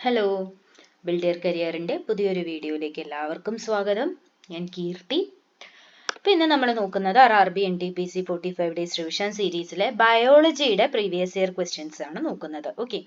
Hello, builder കരിയറിൻ്റെ പുതിയൊരു വീഡിയോയിലേക്ക് എല്ലാവർക്കും സ്വാഗതം. ഞാൻ കീർത്തി. അപ്പോൾ ഇന്ന് നമ്മൾ നോക്കുന്നത് RRB NTPC 45 ഡേയ്സ് റിവിഷൻ സീരീസിലെ ബയോളജിയുടെ പ്രീവിയസ് ഇയർ ക്വസ്റ്റ്യൻസ് ആണ് നോക്കുന്നത്. ഓക്കെ,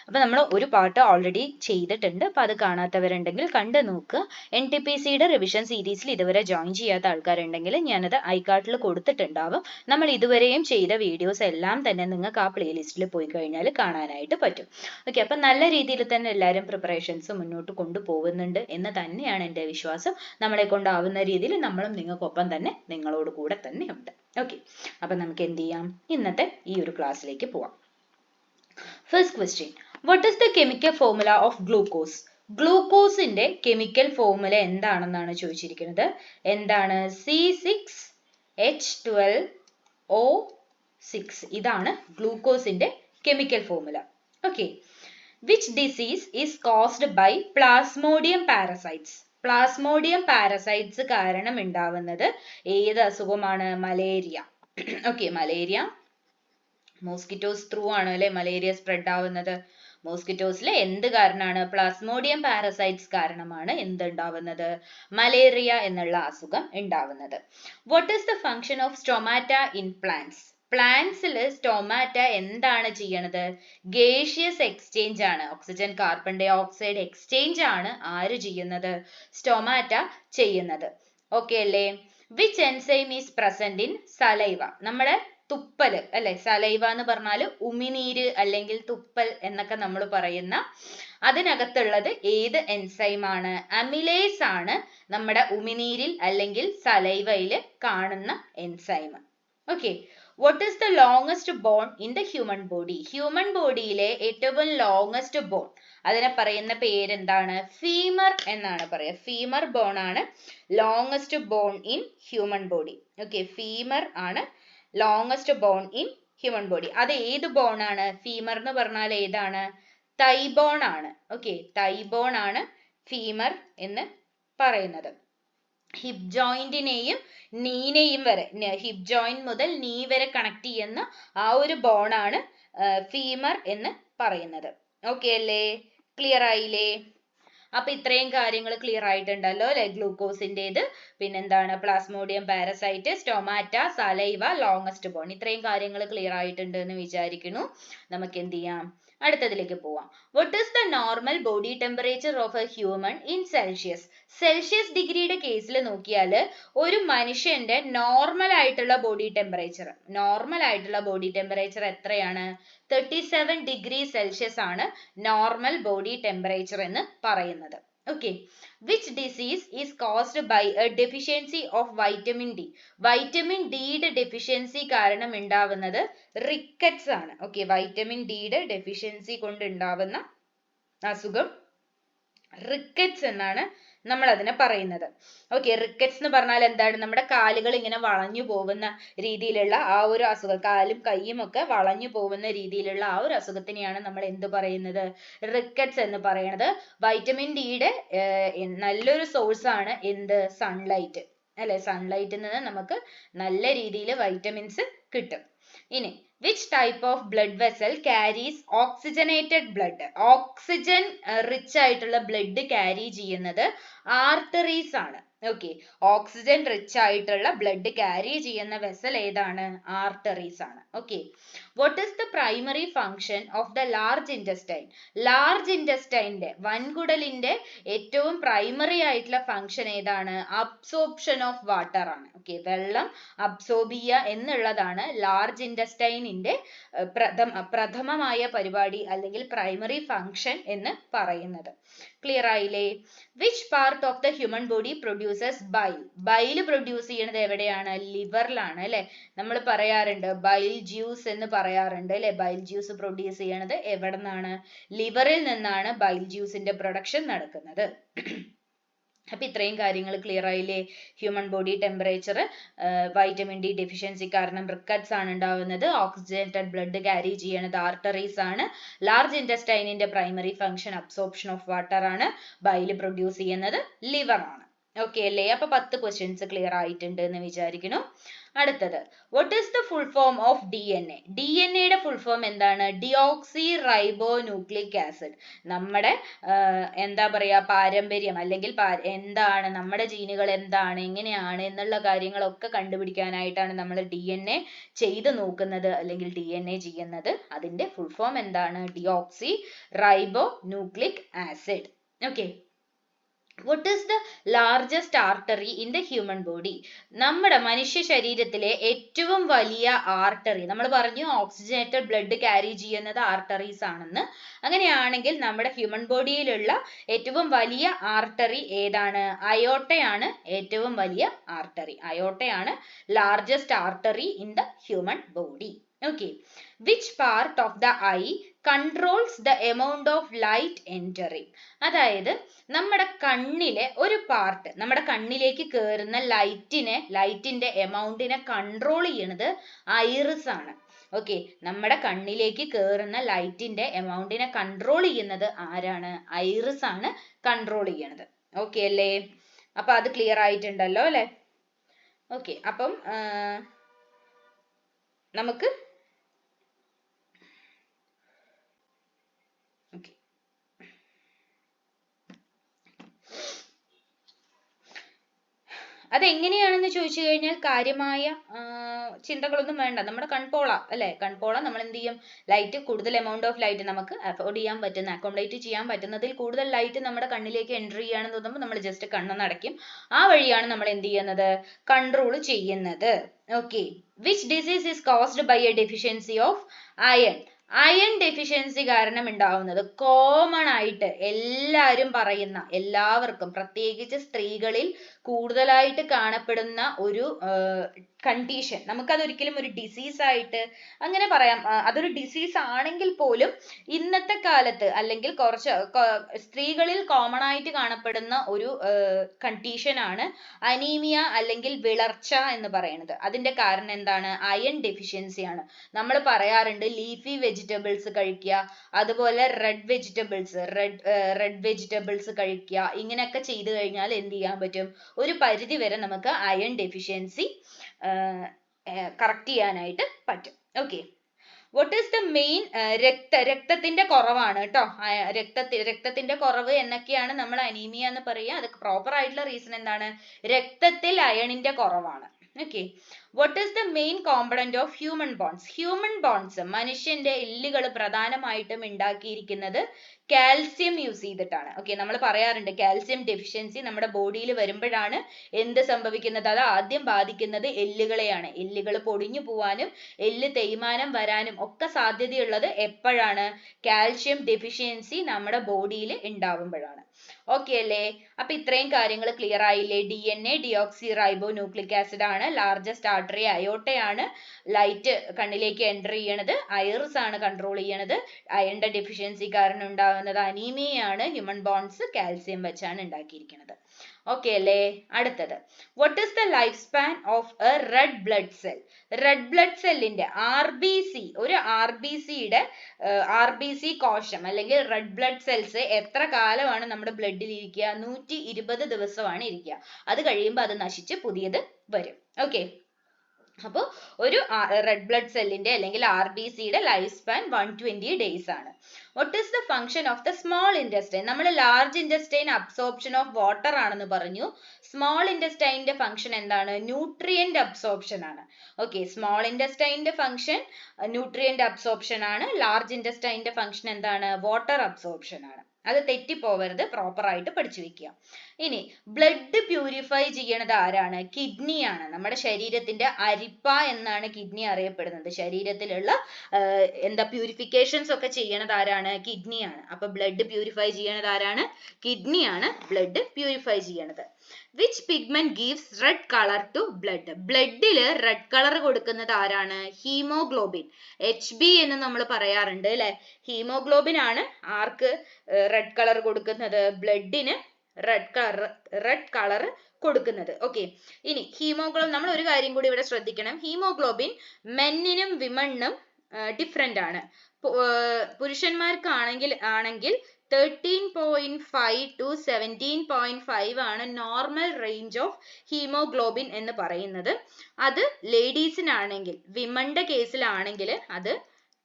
അപ്പോൾ നമ്മൾ ഒരു പാർട്ട് ഓൾറെഡി ചെയ്തിട്ടുണ്ട്. അപ്പോൾ അത് കാണാത്തവരുണ്ടെങ്കിൽ കണ്ടു നോക്കുക. NTPCയുടെ റിവിഷൻ സീരീസിൽ ഇതുവരെ ജോയിൻ ചെയ്യാത്ത ആൾക്കാരുണ്ടെങ്കിൽ ഞാനത് ഐകാർട്ടിൽ കൊടുത്തിട്ടുണ്ടാവും. നമ്മൾ ഇതുവരെയും ചെയ്ത വീഡിയോസ് എല്ലാം തന്നെ നിങ്ങൾക്ക് ആ പ്ലേലിസ്റ്റിൽ പോയി കഴിഞ്ഞാൽ കാണാനായിട്ട് പറ്റും. ഓക്കെ, അപ്പം നല്ല രീതിയിൽ തന്നെ എല്ലാവരും പ്രിപ്പറേഷൻസ് മുന്നോട്ട് കൊണ്ടുപോകുന്നുണ്ട് എന്ന് തന്നെയാണ് എൻ്റെ വിശ്വാസം. നമ്മളെ കൊണ്ടാവുന്ന രീതിയിൽ നമ്മളും നിങ്ങൾക്കൊപ്പം തന്നെ നിങ്ങളോട് കൂടെ തന്നെ ഉണ്ട്. ഓക്കെ, അപ്പം നമുക്ക് എന്ത് ചെയ്യാം, ഇന്നത്തെ ഈ ഒരു ക്ലാസ്സിലേക്ക് പോവാം. First question, what is the chemical formula of glucose? ഗ്ലൂക്കോസിന്റെ കെമിക്കൽ ഫോർമുല എന്താണെന്നാണ് ചോദിച്ചിരിക്കുന്നത്. എന്താണ്? C6H12O6. ഇതാണ് ഗ്ലൂക്കോസിന്റെ കെമിക്കൽ ഫോർമുല. Okay, which disease is caused by plasmodium parasites? Plasmodium parasites കാരണം ഉണ്ടാവുന്നത് ഏത് അസുഖമാണ്? Malaria. Okay, malaria mosquitoes through ആണ് അല്ലെ മലേറിയ സ്പ്രെഡ് ആവുന്നത്. മോസ്കിറ്റോസിലെ എന്ത് കാരണമാണ്? പ്ലാസ്മോഡിയം പാരസൈറ്റ്സ് കാരണമാണ് എന്തുണ്ടാവുന്നത്? മലേറിയ എന്നുള്ള അസുഖം ഉണ്ടാവുന്നത്. What is the function of stomata in plants? പ്ലാന്റ്സിൽ സ്റ്റൊമാറ്റ എന്താണ് ചെയ്യണത്? ഗേഷ്യസ് എക്സ്ചേഞ്ച് ആണ്. Oxygen carbon dioxide exchange ആണ് ആര് ചെയ്യുന്നത്? സ്റ്റൊമാറ്റ ചെയ്യുന്നത്. ഓക്കെ അല്ലേ? Which enzyme is present in saliva? നമ്മുടെ തുപ്പല് അല്ലെ, സലൈവ എന്ന് പറഞ്ഞാൽ ഉമിനീര് അല്ലെങ്കിൽ തുപ്പൽ എന്നൊക്കെ നമ്മൾ പറയുന്ന അതിനകത്തുള്ളത് ഏത് എൻസൈമാണ്? അമിലേസ് ആണ് നമ്മുടെ ഉമിനീരിൽ അല്ലെങ്കിൽ സലൈവയിൽ കാണുന്ന enzyme. Okay, what is the longest bone in the human body? Human ബോഡിയിലെ ഏറ്റവും ലോങ്സ്റ്റ് ബോൺ, അതിനെ പറയുന്ന പേരെന്താണ്? ഫീമർ എന്നാണ് പറയുക. ഫീമർ ബോൺ ആണ് longest bone in human body. Okay, femur ആണ് longest bone in human body. അത് ഏത് ബോൺ ആണ്? ഫീമർ എന്ന് പറഞ്ഞാൽ ഏതാണ്? തൈ ബോൺ ആണ്. ഓക്കെ, തൈ ബോൺ ആണ് ഫീമർ എന്ന് പറയുന്നത്. ഹിപ്പ് ജോയിന്റിനെയും നീനെയും വരെ, ഹിപ്പ് ജോയിന്റ് മുതൽ നീ വരെ കണക്ട് ചെയ്യുന്ന ആ ഒരു ബോണാണ് ഫീമർ എന്ന് പറയുന്നത്. ഓക്കെ അല്ലേ? ക്ലിയർ ആയില്ലേ? അപ്പൊ ഇത്രയും കാര്യങ്ങൾ ക്ലിയർ ആയിട്ടുണ്ടല്ലോ അല്ലെ ഗ്ലൂക്കോസിൻ്റെത്. പിന്നെന്താണ്? Plasmodium parasite, stomata, saliva, longest bone. ഇത്രയും കാര്യങ്ങൾ ക്ലിയർ ആയിട്ടുണ്ട് എന്ന് വിചാരിക്കുന്നു. നമുക്ക് എന്ത് ചെയ്യാം, അടുത്തതിലേക്ക് പോവാം. What is the normal body temperature of a human in Celsius? Celsius ഡിഗ്രിയുടെ കേസിൽ നോക്കിയാൽ ഒരു മനുഷ്യന്റെ നോർമൽ ആയിട്ടുള്ള ബോഡി ടെമ്പറേച്ചർ എത്രയാണ്? 37 ഡിഗ്രി സെൽഷ്യസ് ആണ് നോർമൽ ബോഡി ടെമ്പറേച്ചർ എന്ന് പറയുന്നത്. Okay, which disease is caused by a deficiency of vitamin D? Vitamin ഡിയുടെ ഡെഫിഷ്യൻസി കാരണം ഉണ്ടാവുന്നത് റിക്കറ്റ്സ് ആണ്. ഓക്കെ, വൈറ്റമിൻ ഡിയുടെ ഡെഫിഷ്യൻസി കൊണ്ട് ഉണ്ടാവുന്ന അസുഖം റിക്കറ്റ്സ് എന്നാണ് നമ്മൾ അതിനെ പറയുന്നത്. ഓക്കെ, റിക്കറ്റ്സ് എന്ന് പറഞ്ഞാൽ എന്താണ്? നമ്മുടെ കാലുകൾ ഇങ്ങനെ വളഞ്ഞു പോകുന്ന രീതിയിലുള്ള ആ ഒരു അസുഖം, കാലും കൈയും ഒക്കെ വളഞ്ഞു പോകുന്ന രീതിയിലുള്ള ആ ഒരു അസുഖത്തിനെയാണ് നമ്മൾ എന്ത് പറയുന്നത്? റിക്കറ്റ്സ് എന്ന് പറയുന്നത്. വൈറ്റമിൻ ഡിയുടെ നല്ലൊരു സോഴ്സ് ആണ് എന്ത്? സൺലൈറ്റ് അല്ലെ. സൺലൈറ്റിൽ നിന്ന് നമുക്ക് നല്ല രീതിയിൽ വൈറ്റമിൻസ് കിട്ടും. ഇനി which type of blood vessel carries oxygenated blood? Oxygen rich ആയിട്ടുള്ള ബ്ലഡ് ക്യാരി ചെയ്യുന്നത് ആർട്ടറീസ് ആണ്. ഓക്കെ, ഓക്സിജൻ റിച്ച് ആയിട്ടുള്ള ബ്ലഡ് ക്യാരി ചെയ്യുന്ന വെസൽ ഏതാണ്? ആർട്ടറീസ് ആണ്. Okay, what is the primary function of the large intestine? Large ഇൻറ്റസ്റ്റൈൻ്റെ വൻകുടലിന്റെ ഏറ്റവും പ്രൈമറി ആയിട്ടുള്ള ഫങ്ഷൻ ഏതാണ്? അബ്സോർപ്ഷൻ ഓഫ് വാട്ടർ ആണ്. ഓക്കെ, വെള്ളം അബ്സോർബ് ചെയ്യുക എന്നുള്ളതാണ് ലാർജ് ഇൻറ്റസ്റ്റൈനിന്റെ പ്രഥമമായ പരിപാടി അല്ലെങ്കിൽ പ്രൈമറി ഫങ്ഷൻ എന്ന് പറയുന്നത്. ക്ലിയർ ആയില്ലേ? Which part of the human body produces bile? Bile produce ചെയ്യുന്നത് എവിടെയാണ്? ലിവറിലാണ് അല്ലെ. നമ്മൾ പറയാറുണ്ട് ബൈൽ ജ്യൂസ് എന്ന് പറയാറുണ്ട് അല്ലെ. ബൈൽ ജ്യൂസ് പ്രൊഡ്യൂസ് ചെയ്യണത് എവിടെ നിന്നാണ്? ലിവറിൽ നിന്നാണ് ബൈൽ ജ്യൂസിന്റെ പ്രൊഡക്ഷൻ നടക്കുന്നത്. അപ്പൊ ഇത്രയും കാര്യങ്ങൾ ക്ലിയർ ആയില്ലേ? Human body temperature, vitamin D deficiency കാരണം റിക്കറ്റ്സ് ആണ് ഉണ്ടാവുന്നത്. ഓക്സിജനേറ്റഡ് ബ്ലഡ് ക്യാരി ചെയ്യണത് ആർട്ടറീസ് ആണ്. ലാർജ് ഇൻറ്റസ്റ്റൈനിന്റെ primary function absorption of water ആണ്. ബൈൽ പ്രൊഡ്യൂസ് ചെയ്യുന്നത് ലിവർ ആണ്. ഓക്കെ അല്ലേ? അപ്പൊ 10 ക്വസ്റ്റ്യൻസ് ക്ലിയർ ആയിട്ടുണ്ട് എന്ന് വിചാരിക്കുന്നു. അടുത്തത്, what is the full form of DNA? DNA full form എന്താണ്? Deoxyribonucleic acid. നമ്മുടെ എന്താ പറയാ, പാരമ്പര്യം അല്ലെങ്കിൽ എന്താണ് നമ്മുടെ ജീനുകൾ എന്താണ്, എങ്ങനെയാണ് എന്നുള്ള കാര്യങ്ങളൊക്കെ കണ്ടുപിടിക്കാനായിട്ടാണ് നമ്മൾ DNA ചെയ്ത് നോക്കുന്നത് അല്ലെങ്കിൽ DNA ചെയ്യുന്നത്. അതിന്റെ ഫുൾ ഫോം എന്താണ്? Deoxyribonucleic acid. Okay. What is the largest artery in the human body? നമ്മുടെ മനുഷ്യ ശരീരത്തിലെ ഏറ്റവും വലിയ ആർട്ടറി, നമ്മൾ പറഞ്ഞു ഓക്സിജനേറ്റഡ് ബ്ലഡ് ക്യാരി ചെയ്യുന്നത് ആർട്ടറീസ് ആണെന്ന്. അങ്ങനെയാണെങ്കിൽ നമ്മുടെ ഹ്യൂമൻ ബോഡിയിലുള്ള ഏറ്റവും വലിയ ആർട്ടറി ഏതാണ്? അയോട്ടയാണ് ഏറ്റവും വലിയ ആർട്ടറി. അയോട്ടയാണ് largest artery in the human body. Okay. Which part of the eye controls the amount of light entering? അതായത് നമ്മുടെ കണ്ണിലെ ഒരു പാർട്ട്, നമ്മുടെ കണ്ണിലേക്ക് കയറുന്ന ലൈറ്റിന്റെ എമൗണ്ടിനെ കൺട്രോൾ ചെയ്യുന്നത് ഐറിസ് ആണ്. ഓക്കെ, നമ്മുടെ കണ്ണിലേക്ക് കയറുന്ന ലൈറ്റിന്റെ എമൗണ്ടിനെ കൺട്രോൾ ചെയ്യുന്നത് ആരാണ്? ഐറിസ് ആണ് കൺട്രോൾ ചെയ്യണത്. ഓക്കെ അല്ലേ? അപ്പൊ അത് ക്ലിയർ ആയിട്ടുണ്ടല്ലോ അല്ലെ? ഓക്കെ, അപ്പം നമുക്ക് അതെങ്ങനെയാണെന്ന് ചോദിച്ചു കഴിഞ്ഞാൽ കാര്യമായ ചിന്തകളൊന്നും വേണ്ട. നമ്മുടെ കൺപോള അല്ലെ, കൺപോള നമ്മൾ എന്ത് ചെയ്യും? ലൈറ്റ്, കൂടുതൽ എമൗണ്ട് ഓഫ് ലൈറ്റ് നമുക്ക് അഫോർഡ് ചെയ്യാൻ പറ്റുന്ന, അക്കോമഡേറ്റ് ചെയ്യാൻ പറ്റുന്നതിൽ കൂടുതൽ ലൈറ്റ് നമ്മുടെ കണ്ണിലേക്ക് എൻ്റർ ചെയ്യാണെന്ന് തോന്നുമ്പോൾ നമ്മൾ ജസ്റ്റ് കണ്ണൊന്ന് അടയ്ക്കും. ആ വഴിയാണ് നമ്മൾ എന്ത് ചെയ്യുന്നത്? കൺട്രോൾ ചെയ്യുന്നത്. Okay. Which disease is caused by a deficiency of iron? Iron deficiency കാരണം ഉണ്ടാവുന്നത്, കോമൺ ആയിട്ട് എല്ലാവരും പറയുന്ന, എല്ലാവർക്കും പ്രത്യേകിച്ച് സ്ത്രീകളിൽ കൂടുതലായിട്ട് കാണപ്പെടുന്ന ഒരു കണ്ടീഷൻ, നമുക്കതൊരിക്കലും ഒരു ഡിസീസ് ആയിട്ട് അങ്ങനെ പറയാം. അതൊരു ഡിസീസ് ആണെങ്കിൽ പോലും ഇന്നത്തെ കാലത്ത് അല്ലെങ്കിൽ കുറച്ച് സ്ത്രീകളിൽ കോമൺ ആയിട്ട് കാണപ്പെടുന്ന ഒരു കണ്ടീഷൻ ആണ് അനീമിയ അല്ലെങ്കിൽ വിളർച്ച എന്ന് പറയുന്നത്. അതിന്റെ കാരണം എന്താണ്? അയൺ ഡെഫിഷ്യൻസി ആണ്. നമ്മൾ പറയാറുണ്ട് ലീഫി വെജിറ്റബിൾസ് കഴിക്കുക, അതുപോലെ റെഡ് വെജിറ്റബിൾസ് കഴിക്കുക. ഇങ്ങനെയൊക്കെ ചെയ്തു കഴിഞ്ഞാൽ എന്ത് ചെയ്യാൻ പറ്റും? ഒരു പരിധി വരെ നമുക്ക് അയൺ ഡെഫിഷ്യൻസി കറക്റ്റ് ചെയ്യാനായിട്ട് പറ്റും. Okay. What is the main? രക്തത്തിന്റെ കുറവാണ് കേട്ടോ. രക്തത്തിന്റെ കുറവ് എന്നൊക്കെയാണ് നമ്മൾ അനീമിയ എന്ന് പറയുക. അത് പ്രോപ്പർ ആയിട്ടുള്ള റീസൺ എന്താണ്? രക്തത്തിൽ അയണിന്റെ കുറവാണ്. Okay. What is the main component of human bones? Human bones, മനുഷ്യന്റെ എല്ലുകൾ പ്രധാനമായിട്ടും ഉണ്ടാക്കിയിരിക്കുന്നത് കാൽസ്യം യൂസ് ചെയ്തിട്ടാണ്. ഓക്കെ, നമ്മൾ പറയാറുണ്ട് കാൽസ്യം ഡെഫിഷ്യൻസി നമ്മുടെ ബോഡിയിൽ വരുമ്പോഴാണ് എന്ത് സംഭവിക്കുന്നത്? അത് ആദ്യം ബാധിക്കുന്നത് എല്ലുകളെയാണ്. എല്ലുകൾ പൊടിഞ്ഞു പോവാനും എല്ല് തേയ്മാനം വരാനും ഒക്കെ സാധ്യതയുള്ളത് എപ്പോഴാണ്? കാൽസ്യം ഡെഫിഷ്യൻസി നമ്മുടെ ബോഡിയിൽ ഉണ്ടാവുമ്പോഴാണ്. ഓക്കെ അല്ലേ? അപ്പൊ ഇത്രയും കാര്യങ്ങൾ ക്ലിയർ ആയില്ലേ? DNA deoxyribonucleic acid ആണ്. ലാർജസ്റ്റ് ആർട്ടറി അയോട്ടയാണ്. ലൈറ്റ് കണ്ണിലേക്ക് എൻ്റർ ചെയ്യണത് ഐറിസ് ആണ് കൺട്രോൾ ചെയ്യണത്. അയണിന്റെ ഡെഫിഷ്യൻസി കാരണം ഉണ്ടാവുന്നത് അനീമിയയാണ്. ഹ്യൂമൻ ബോൺസ് കാൽസ്യം വെച്ചാണ് ഉണ്ടാക്കിയിരിക്കുന്നത്. ഓക്കെ അല്ലേ? അടുത്തത്, what is the life span of A red blood cell? Red blood സെല്ലിന്റെ RBC, ഒരു RBC കോശം അല്ലെങ്കിൽ റെഡ് ബ്ലഡ് സെൽസ് എത്ര കാലമാണ് നമ്മുടെ ബ്ലഡിൽ ഇരിക്കുക? 120 ദിവസമാണ് ഇരിക്കുക. അത് കഴിയുമ്പോൾ അത് നശിച്ച് പുതിയത് വരും. ഓക്കെ. അപ്പോൾ ഒരു റെഡ് ബ്ലഡ് സെല്ലിന്റെ അല്ലെങ്കിൽ RBCയുടെ ലൈഫ് സ്പാൻ 120 days ആണ്. What is the function of the small intestine? നമ്മൾ large intestine absorption of water ആണെന്ന് പറഞ്ഞു. സ്മോൾ ഇൻറ്റസ്റ്റൈനിന്റെ ഫംഗ്ഷൻ എന്താണ്? ന്യൂട്രിയന്റ് അബ്സോർപ്ഷൻ ആണ്. ഓക്കെ, സ്മോൾ ഇൻറ്റസ്റ്റൈനിന്റെ ഫംഗ്ഷൻ ന്യൂട്രിയന്റ് അബ്സോർപ്ഷൻ ആണ്. ലാർജ് ഇൻറ്റസ്റ്റൈനിന്റെ ഫംഗ്ഷൻ എന്താണ്? വാട്ടർ അബ്സോർപ്ഷൻ ആണ്. അത് തെറ്റിപ്പോവരുത്, പ്രോപ്പർ ആയിട്ട് പഠിച്ചു വെക്കുക. ഇനി ബ്ലഡ് പ്യൂരിഫൈ ചെയ്യണത് ആരാണ്? കിഡ്നിയാണ്. നമ്മുടെ ശരീരത്തിന്റെ അരിപ്പ എന്നാണ് കിഡ്നി അറിയപ്പെടുന്നത്. ശരീരത്തിലുള്ള പ്യൂരിഫിക്കേഷൻസ് ഒക്കെ ചെയ്യണത് ആരാണ്? കിഡ്നിയാണ്. അപ്പൊ ബ്ലഡ് പ്യൂരിഫൈ ചെയ്യണത് ആരാണ്? കിഡ്നിയാണ് ബ്ലഡ് പ്യൂരിഫൈ ചെയ്യണത്. Which pigment gives red color to blood? ബ്ലഡില് റെഡ് കളർ കൊടുക്കുന്നത് ആരാണ്? ഹീമോഗ്ലോബിൻ. HB എന്ന് നമ്മൾ പറയാറുണ്ട് അല്ലെ? ഹീമോഗ്ലോബിൻ ആണ് ആർക്ക് റെഡ് കളർ കൊടുക്കുന്നത്? ബ്ലഡിന് റെഡ് കളർ കൊടുക്കുന്നത്. ഓക്കെ. ഇനി ഹീമോഗ്ലോബിൻ, നമ്മൾ ഒരു കാര്യം കൂടി ഇവിടെ ശ്രദ്ധിക്കണം. ഹീമോഗ്ലോബിൻ മെന്നിനും വിമണിനും ഡിഫറെന്റ് ആണ്. പുരുഷന്മാർക്കാണെങ്കിൽ 13.5 to 17.5 ആണ് നോർമൽ റേഞ്ച് ഓഫ് ഹീമോഗ്ലോബിൻ എന്ന് പറയുന്നത്. അത് ലേഡീസിനാണെങ്കിൽ, വിമന്റെ കേസിലാണെങ്കിൽ അത്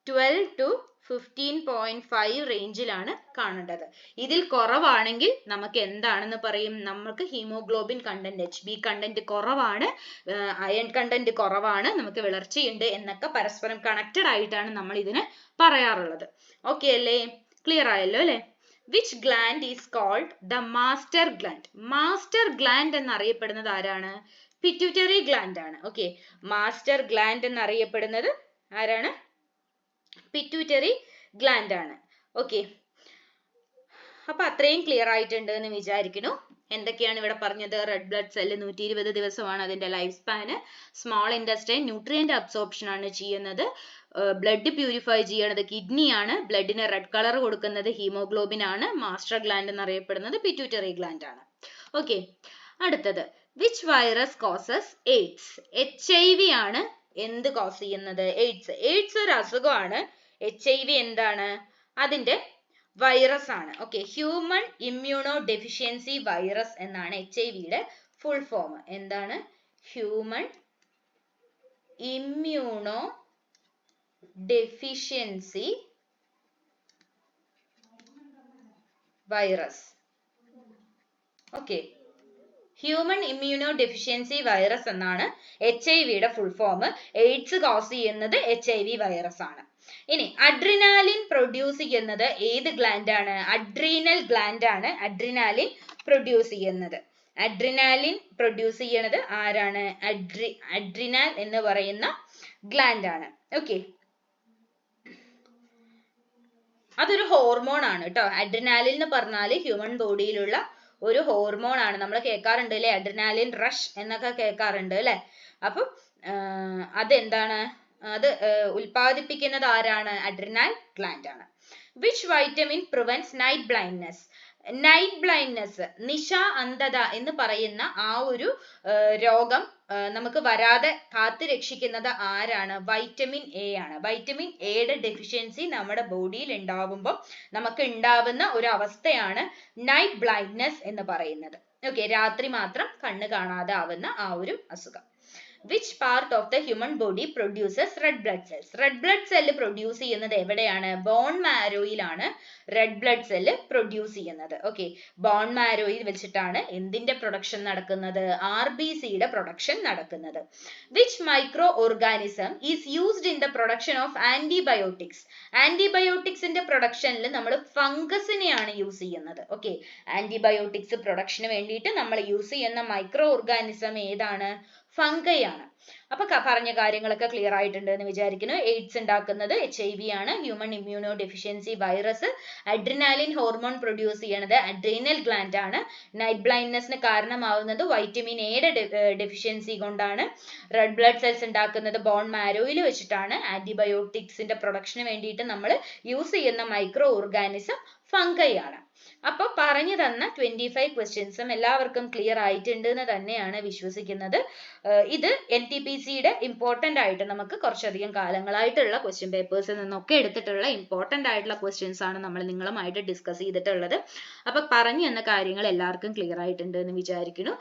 12 to 15.5 റേഞ്ചിലാണ് കാണേണ്ടത്. ഇതിൽ കുറവാണെങ്കിൽ നമുക്ക് എന്താണെന്ന് പറയും? നമുക്ക് ഹീമോഗ്ലോബിൻ കണ്ടന്റ്, HB കണ്ടന്റ് കുറവാണ്, അയൺ കണ്ടന്റ് കുറവാണ്, നമുക്ക് വിളർച്ചയുണ്ട് എന്നൊക്കെ പരസ്പരം കണക്റ്റഡ് ആയിട്ടാണ് നമ്മൾ ഇതിനെ പറയാറുള്ളത്. ഓക്കെ അല്ലേ? ക്ലിയർ ആയല്ലോ അല്ലേ? Which gland is called the master gland? Master gland എന്നറിയപ്പെടുന്നത് ആരാണ്? പിറ്റ്യൂട്ടറി ഗ്ലാൻഡ് ആണ്. ഓക്കെ, മാസ്റ്റർ ഗ്ലാൻഡ് എന്നറിയപ്പെടുന്നത് ആരാണ്? പിറ്റ്യൂട്ടറി ഗ്ലാൻഡ് ആണ്. ഓക്കെ, അപ്പൊ അത്രയും ക്ലിയർ ആയിട്ടുണ്ട് എന്ന് വിചാരിക്കുന്നു. എന്തൊക്കെയാണ് ഇവിടെ പറഞ്ഞത്? റെഡ് ബ്ലഡ് സെല്ല് 120 ദിവസമാണ് അതിന്റെ life span. Small intestine nutrient absorption ആണ് ചെയ്യുന്നത്. ബ്ലഡ് പ്യൂരിഫൈ ചെയ്യണത് കിഡ്നി ആണ്. ബ്ലഡിന് റെഡ് കളർ കൊടുക്കുന്നത് ഹീമോഗ്ലോബിൻ ആണ്. മാസ്റ്റർ ഗ്ലാൻഡ് എന്നറിയപ്പെടുന്നത് പിറ്റ്യൂട്ടറി ഗ്ലാൻഡ് ആണ്. ഓക്കെ, അടുത്തത് which virus causes AIDS? HIV ആണ് എന്ത് കോസ് ചെയ്യുന്നത്? എയ്ഡ്സ്. എയ്ഡ്സ് ഒരു അസുഖമാണ്. HIV എന്താണ്? അതിന്റെ വൈറസ് ആണ്. Okay, human immuno deficiency virus എന്നാണ് HIV-യുടെ ഫുൾ ഫോം. എന്താണ്? Human immuno deficiency virus. Okay, human immuno deficiency virus എന്നാണ് HIV-യുടെ ഫുൾ ഫോം. എയ്ഡ്സ് കോസ് ചെയ്യുന്നത് HIV വൈറസ് ആണ്. ഇനി അഡ്രിനാലിൻ പ്രൊഡ്യൂസ് ചെയ്യുന്നത് ഏത് ഗ്ലാൻഡ് ആണ്? അഡ്രീനൽ ഗ്ലാൻഡ് ആണ് അഡ്രിനാലിൻ പ്രൊഡ്യൂസ് ചെയ്യുന്നത്. അഡ്രിനാലിൻ പ്രൊഡ്യൂസ് ചെയ്യണത് ആരാണ്? അഡ്രിനാൽ എന്ന് പറയുന്ന ഗ്ലാൻഡ് ആണ്. ഓക്കെ, അതൊരു ഹോർമോൺ ആണ് കേട്ടോ. അഡ്രിനാലിൻ എന്ന് പറഞ്ഞാൽ ഹ്യൂമൻ ബോഡിയിലുള്ള ഒരു ഹോർമോൺ ആണ്. നമ്മൾ കേൾക്കാറുണ്ട് അല്ലെ, അഡ്രിനാലിൻ റഷ് എന്നൊക്കെ കേൾക്കാറുണ്ട് അല്ലെ. അപ്പം അതെന്താണ്? അത് ഉൽപ്പാദിപ്പിക്കുന്നത് ആരാണ്? അഡ്രിനൽ ഗ്ലാൻഡ് ആണ്. Which vitamin prevents night blindness? Night blindness, നിശ അന്ധത എന്ന് പറയുന്ന ആ ഒരു രോഗം നമുക്ക് വരാതെ കാത്തു രക്ഷിക്കുന്നത് ആരാണ്? വൈറ്റമിൻ എ ആണ്. വൈറ്റമിൻ എയുടെ ഡെഫിഷ്യൻസി നമ്മുടെ ബോഡിയിൽ ഉണ്ടാവുമ്പോൾ നമുക്ക് ഉണ്ടാവുന്ന ഒരു അവസ്ഥയാണ് നൈറ്റ് ബ്ലൈൻഡ്നെസ് എന്ന് പറയുന്നത്. ഓക്കെ, രാത്രി മാത്രം കണ്ണ് കാണാതെ ആവുന്ന ആ ഒരു അസുഖം. Which part of the human body produces red blood cells? Red blood cell produce ചെയ്യുന്നത് എവിടെയാണ്? ബോൺ മാരോയിലാണ് റെഡ് ബ്ലഡ് സെല്ല് പ്രൊഡ്യൂസ് ചെയ്യുന്നത്. ഓക്കെ, ബോൺ മാരോയിൽ വെച്ചിട്ടാണ് എന്തിന്റെ പ്രൊഡക്ഷൻ നടക്കുന്നത്? RBCയുടെ പ്രൊഡക്ഷൻ നടക്കുന്നത്. Which micro organism is used in the production of antibiotics? ആന്റിബയോട്ടിക്സിന്റെ പ്രൊഡക്ഷനിൽ നമ്മൾ ഫംഗസിനെയാണ് യൂസ് ചെയ്യുന്നത്. ഓക്കെ, ആന്റിബയോട്ടിക്സ് പ്രൊഡക്ഷന് വേണ്ടിയിട്ട് നമ്മൾ യൂസ് ചെയ്യുന്ന മൈക്രോ ഓർഗാനിസം ഏതാണ്? ഫംഗൈ ആണ്. അപ്പൊ പറഞ്ഞ കാര്യങ്ങളൊക്കെ ക്ലിയർ ആയിട്ടുണ്ട് എന്ന് വിചാരിക്കുന്നു. എയ്ഡ്സ് ഉണ്ടാക്കുന്നത് HIV ആണ്. Human immuno deficiency virus. Adrenaline hormone produce ചെയ്യണത് അഡ്രീനൽ ഗ്ലാൻഡ് ആണ്. നൈറ്റ് ബ്ലൈൻഡ്നെസ്സിന് കാരണമാവുന്നത് വൈറ്റമിൻ എയുടെ ഡെഫിഷ്യൻസി കൊണ്ടാണ്. റെഡ് ബ്ലഡ് സെൽസ് ഉണ്ടാക്കുന്നത് ബോൺ മാരോയിൽ വെച്ചിട്ടാണ്. ആന്റിബയോട്ടിക്സിന്റെ പ്രൊഡക്ഷന് വേണ്ടിയിട്ട് നമ്മൾ യൂസ് ചെയ്യുന്ന മൈക്രോ ഓർഗാനിസം ഫംഗൈ ആണ്. അപ്പൊ പറഞ്ഞു തന്ന 25 ക്വസ്റ്റ്യൻസും എല്ലാവർക്കും ക്ലിയർ ആയിട്ടുണ്ട് എന്ന് തന്നെയാണ് വിശ്വസിക്കുന്നത്. ഇത് NTPCയുടെ ഇമ്പോർട്ടന്റ് ആയിട്ട് നമുക്ക് കുറച്ചധികം കാലങ്ങളായിട്ടുള്ള ക്വസ്റ്റ്യൻ പേപ്പേഴ്സിൽ നിന്നൊക്കെ എടുത്തിട്ടുള്ള ഇമ്പോർട്ടന്റ് ആയിട്ടുള്ള ക്വസ്റ്റ്യൻസ് ആണ് നമ്മൾ നിങ്ങളുമായിട്ട് ഡിസ്കസ് ചെയ്തിട്ടുള്ളത്. അപ്പൊ പറഞ്ഞു തന്ന കാര്യങ്ങൾ എല്ലാവർക്കും ക്ലിയർ ആയിട്ടുണ്ട് എന്ന് വിചാരിക്കുന്നു.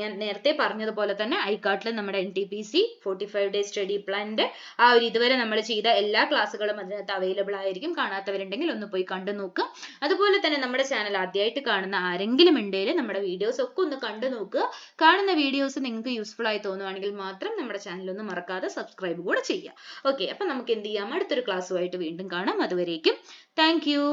ഞാൻ നേരത്തെ പറഞ്ഞതുപോലെ തന്നെ ഐക്കാട്ടിൽ നമ്മുടെ NTPC 45 ഡേ സ്റ്റഡി പ്ലാനിന്റെ ആ ഒരു ഇതുവരെ നമ്മൾ ചെയ്ത എല്ലാ ക്ലാസ്സുകളും അതിനകത്ത് അവൈലബിൾ ആയിരിക്കും. കാണാത്തവരുണ്ടെങ്കിൽ ഒന്ന് പോയി കണ്ടു നോക്കുക. അതുപോലെ തന്നെ നമ്മുടെ ചാനൽ ആദ്യമായിട്ട് കാണുന്ന ആരെങ്കിലും ഉണ്ടെങ്കിൽ നമ്മുടെ വീഡിയോസ് ഒക്കെ ഒന്ന് കണ്ടു നോക്കുക. കാണുന്ന വീഡിയോസ് നിങ്ങൾക്ക് യൂസ്ഫുൾ ആയി തോന്നുവാണെങ്കിൽ മാത്രം നമ്മുടെ ചാനൽ ഒന്ന് മറക്കാതെ സബ്സ്ക്രൈബ് കൂടെ ചെയ്യുക. ഓക്കെ, അപ്പൊ നമുക്ക് എന്ത് ചെയ്യാം? അടുത്തൊരു ക്ലാസ്സുമായിട്ട് വീണ്ടും കാണാം. അതുവരേക്കും താങ്ക് യു.